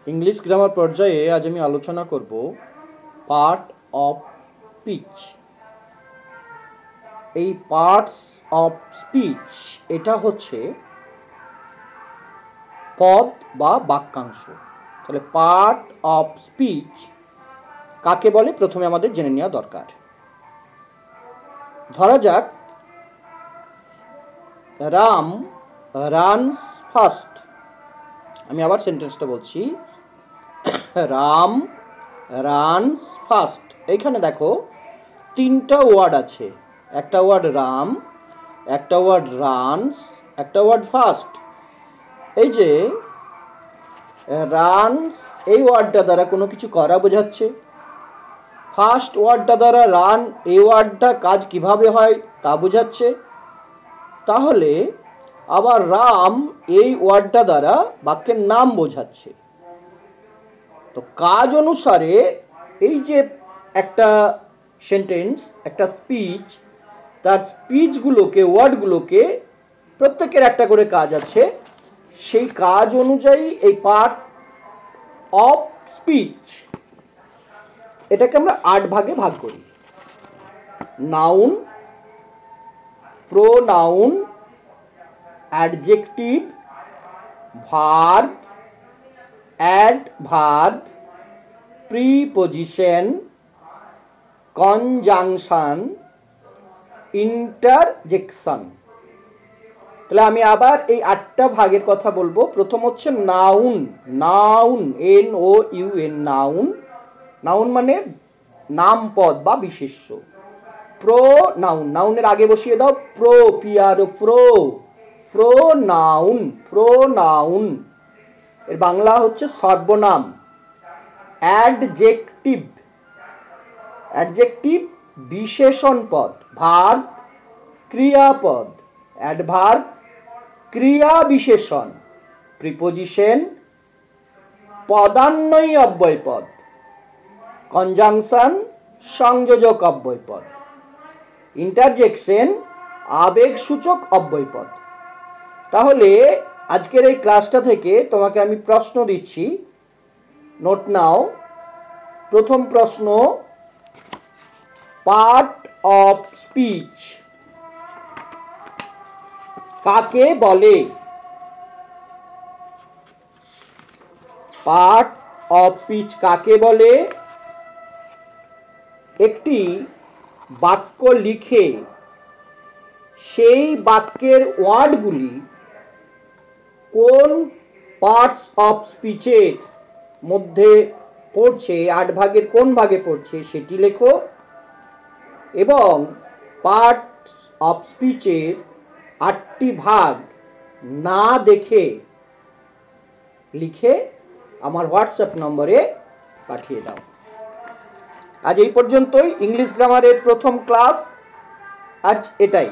English grammar পর্যায়ে আজ আমি আলোচনা করব পার্ট অফ স্পিচ। এই পার্টস অফ স্পিচ এটা হচ্ছে পদ বা বাক্যাংশ। তাহলে পার্ট অফ স্পিচ কাকে বলে প্রথমে আমাদের জেনে নেওয়া দরকার। ধরা যাক রাম রানস ফাস্ট। আমি আবার সেন্টেন্সটা বলছি, রাম রানস ফাস্ট। এইখানে দেখো তিনটা ওয়ার্ড আছে, একটা ওয়ার্ড রাম, একটা ওয়ার্ড রানস, একটা ওয়ার্ড ফাস্ট। এই যে রানস এই ওয়ার্ডটা দ্বারা কোনো কিছু করা বোঝাচ্ছে, ফার্স্ট ওয়ার্ডটা দ্বারা রান এই ওয়ার্ডটা কাজ কিভাবে হয় তা বোঝাচ্ছে। তাহলে আবার রাম এই ওয়ার্ডটা দ্বারা বাক্যের নাম বোঝাচ্ছে। তো কাজ অনুসারে এই যে একটা সেন্টেন্স, একটা স্পিচ, তার স্পিচগুলোকে, ওয়ার্ডগুলোকে প্রত্যেকের একটা করে কাজ আছে, সেই কাজ অনুযায়ী এই পার্ট অফ স্পিচ এটাকে আমরা 8 ভাগে ভাগ করি। Noun, pronoun, adjective, verb, adverb, preposition, conjunction, interjection. তাহলে আমি আবার এই 8টা ভাগের কথা বলবো। প্রথম হচ্ছে noun. Noun, NOUN, noun. Noun মানে নামপদ বা বিশেষ্য। প্রোনাউন, নাউনের আগে বসিয়ে দাও pro, PRO, pro. Pronoun, pronoun এর বাংলা হচ্ছে সর্বনাম। অ্যাডজেক্টিভ, অ্যাডজেক্টিভ বিশেষণ পদ। ভার্ব ক্রিয়াপদ, অ্যাডভার্ব ক্রিয়া বিশেষণ। প্রিপজিশন পদান্বয়ী অব্যয়পদ। কনজাংশন সংযোজক অব্যয়পদ। ইন্টারজেকশন আবেগসূচক অব্যয়পদ। তাহলে আজকের এই ক্লাসটা থেকে তোমাকে আমি প্রশ্ন দিচ্ছি, নোট নাও। প্রথম প্রশ্ন, পার্ট অফ স্পিচ কাকে বলে? পার্ট অফ স্পিচ কাকে বলে? একটি বাক্য লিখে সেই বাক্যের ওয়ার্ডগুলি কোন পার্টস অফ স্পিচের মধ্যে পড়ছে, 8 ভাগের কোন ভাগে পড়ছে সেটি লেখো। এবং পার্টস অফ স্পিচের 8টি ভাগ না দেখে লিখে আমার হোয়াটসঅ্যাপ নম্বরে পাঠিয়ে দাও। আজ এই পর্যন্তই ইংলিশ গ্রামারের প্রথম ক্লাস, আজ এটাই।